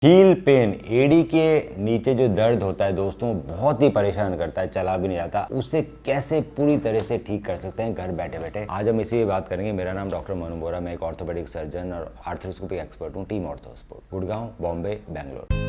Heal pen, एड़ी के नीचे जो दर्द होता है दोस्तों, बहुत ही परेशान करता है, चला भी नहीं जाता। उसे कैसे पूरी तरह से ठीक कर सकते हैं घर बैठे बैठे, आज हम इसी पे बात करेंगे। मेरा नाम डॉक्टर मनु बोरा, मैं एक ऑर्थोपेडिक सर्जन और आर्थ्रोस्कोपी एक्सपर्ट हूँ, टीम ऑर्थोस्पोर्ट, गुड़गांव, बॉम्बे, बेंगलोर।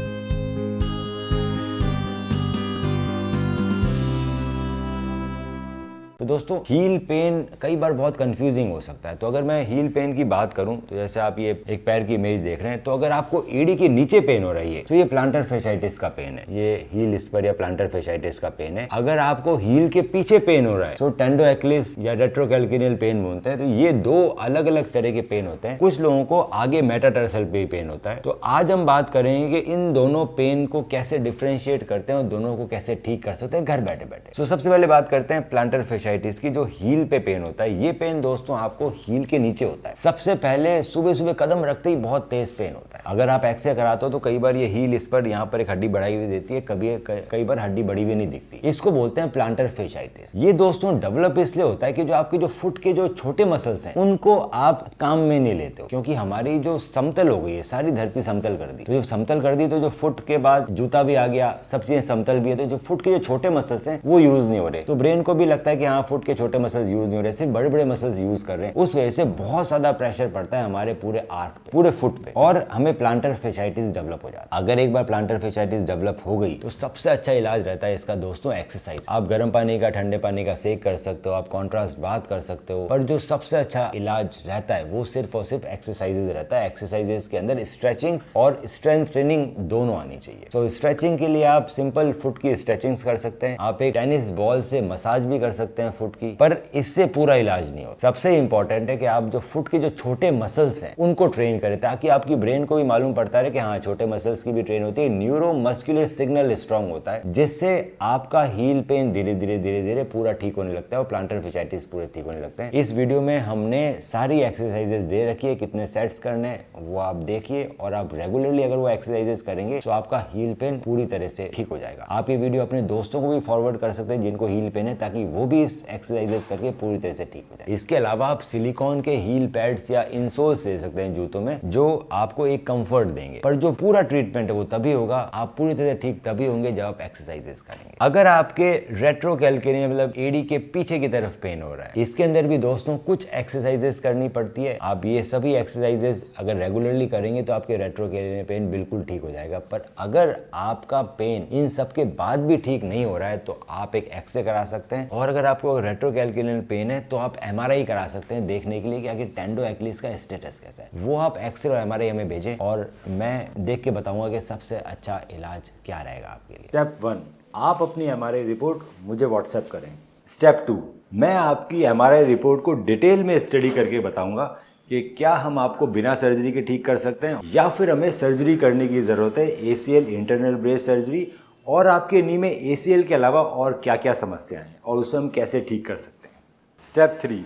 तो दोस्तों, हील पेन कई बार बहुत कंफ्यूजिंग हो सकता है। तो अगर मैं हील पेन की बात करूं तो जैसे आप ये एक पैर की इमेज देख रहे हैं, तो अगर आपको एड़ी के नीचे पेन हो रही है तो ये प्लांटर फेसाइटिस का पेन है, ये हील स्पर या प्लांटर फेसाइटिस का पेन है। अगर आपको हील के पीछे पेन हो रहा है तो टेंडो एक्लिस या रेट्रोकैल्किनियल पेन बोलते हैं। तो ये दो अलग अलग तरह के पेन होते हैं। कुछ लोगों को आगे मेटाटार्सल पे पेन होता है। तो आज हम बात करेंगे कि इन दोनों पेन को कैसे डिफरेंशिएट करते हैं और दोनों को कैसे ठीक कर सकते हैं घर बैठे बैठे। तो सबसे पहले बात करते हैं प्लांटर फेसाइटिस की, जो हील पे पेन होता है। ये पेन दोस्तों आपको हील के नीचे होता है। सबसे पहले सुबह सुबह कदम रखते ही बहुत तेज पेन होता है। अगर आप एक्सरे कराते हो तो कई बार ये हील इस पर यहाँ पर एक हड्डी बढ़ाई हुई देती है, कई बार हड्डी बढ़ी हुई नहीं दिखती। इसको बोलते हैं प्लांटर फेसाइटिस। ये दोस्तों डेवलप इसलिए होता है कि जो आपके जो फुट के जो छोटे मसल्स हैं उनको आप काम में नहीं लेते हो, क्योंकि हमारी जो समतल हो गई है, सारी धरती समतल कर दी। तो जब समतल कर दी तो जो फुट के बाद जूता भी आ गया, सब चीजें समतल भी है, तो जो फुट के जो छोटे मसल्स हैं वो यूज नहीं हो रहे। तो ब्रेन को भी लगता है कि हाँ, फुट के छोटे मसल्स यूज नहीं हो रहे, सिर्फ बड़े बड़े मसल्स यूज कर रहे हैं। उस वजह से बहुत ज्यादा प्रेशर पड़ता है हमारे पूरे आर्क पे, पूरे फुट पे, और हमें प्लांटर फेसाइटिस डेवलप हो जाता है। अगर एक बार प्लांटर फेसाइटिस डेवलप हो गई तो सबसे अच्छा इलाज रहता है इसका दोस्तों एक्सरसाइज। आप गर्म पानी का, ठंडे पानी का सेक कर सकते हो, आप कॉन्ट्रास्ट बात कर सकते हो, पर जो सबसे अच्छा इलाज रहता है वो सिर्फ और सिर्फ एक्सरसाइजेज रहता है। एक्सरसाइजेज के अंदर स्ट्रेचिंग्स और स्ट्रेंथ ट्रेनिंग दोनों आनी चाहिए। तो स्ट्रेचिंग के लिए आप सिंपल फुट की स्ट्रेचिंग्स कर सकते हैं, आप एक टेनिस बॉल से मसाज भी कर सकते हैं फुट की, पर इससे पूरा इलाज नहीं होता। सबसे इंपॉर्टेंट है कि आप जो फुट के जो छोटे मसल्स हैं उनको ट्रेन करें, ताकि आपकी ब्रेन को भी मालूम पड़ता रहे कि हाँ, छोटे मसल्स की भी ट्रेन होती है। न्यूरो मस्कुलर सिग्नल स्ट्रांग होता है, जिससे आपका हील पेन धीरे धीरे पूरा ठीक होने लगता है और प्लांटर फेसाइटिस पूरे ठीक होने लगते हैं। इस वीडियो में हमने सारी एक्सरसाइजेस दे रखी है, कितने सेट्स करने हैं वो आप देखिए, और आप रेगुलरली अगर वो एक्सरसाइजेस करेंगे तो आपका हील पेन पूरी तरह से ठीक हो जाएगा। आप ये वीडियो अपने दोस्तों को भी फॉरवर्ड कर सकते हैं जिनको हील पेन है, ताकि वो भी इस एक्सरसाइजेस करके पूरी तरह से ठीक हो जाए। इसके अलावा आप सिलिकॉन के हील पैड्स या इंसोल्स ले सकते हैं जूतों में, जो आपको एक कंफर्ट देंगे। पर जो पूरा ट्रीटमेंट है वो तभी होगा, आप पूरी तरह ठीक तभी होंगे जब आप एक्सरसाइजेस करेंगे। अगर आपके रेट्रोकैल्किनियल मतलब एड़ी के पीछे की तरफ पेन हो रहा है, इसके अंदर भी दोस्तों कुछ एक्सरसाइजेस करनी पड़ती है। आप ये सभी एक्सरसाइजेस अगर रेगुलरली करेंगे तो आपके रेट्रोकैल्किनियल पेन बिल्कुल ठीक हो जाएगा। पर अगर आपका पेन इन सब के बाद भी ठीक नहीं हो रहा है तो आप एक एक्सरे करा सकते हैं, और अगर आपको रेट्रोकैल्किनियल पेन है तो आप एमआरआई करा सकते हैं देखने के लिए कि आगे टेंडो एक्लिस का स्टेटस कैसा है। वो आप एक्सरे और एमआरआई हमें भेजें और मैं देख के बताऊंगा कि सबसे अच्छा इलाज क्या रहेगा आपके लिए। स्टेप 1, आप अपनी एमआरआई रिपोर्ट मुझे व्हाट्सएप करें। स्टेप 2, मैं आपकी एमआरआई रिपोर्ट को डिटेल में स्टडी करके बताऊंगा कि क्या हम आपको बिना सर्जरी के ठीक कर सकते हैं या फिर हमें सर्जरी करने की जरूरत है, एसीएल इंटरनल ब्रेस सर्जरी, और आपके नी में एसीएल के अलावा और क्या क्या समस्याएं हैं और उसे हम कैसे ठीक कर सकते हैं। स्टेप 3,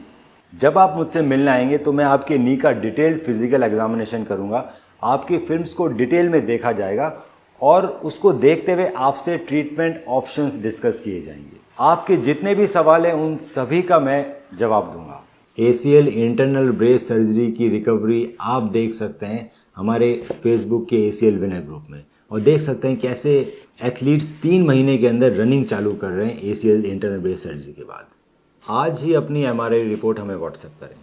जब आप मुझसे मिलने आएंगे तो मैं आपके नी का डिटेल्ड फिजिकल एग्जामिनेशन करूंगा, आपकी फिल्म्स को डिटेल में देखा जाएगा और उसको देखते हुए आपसे ट्रीटमेंट ऑप्शंस डिस्कस किए जाएंगे। आपके जितने भी सवाल हैं उन सभी का मैं जवाब दूंगा। एसीएल इंटरनल ब्रेस सर्जरी की रिकवरी आप देख सकते हैं हमारे फेसबुक के एसीएल विनर ग्रुप में, और देख सकते हैं कैसे एथलीट्स 3 महीने के अंदर रनिंग चालू कर रहे हैं एसीएल इंटरनल ब्रेस सर्जरी के बाद। आज ही अपनी एमआरआई रिपोर्ट हमें व्हाट्सएप करें।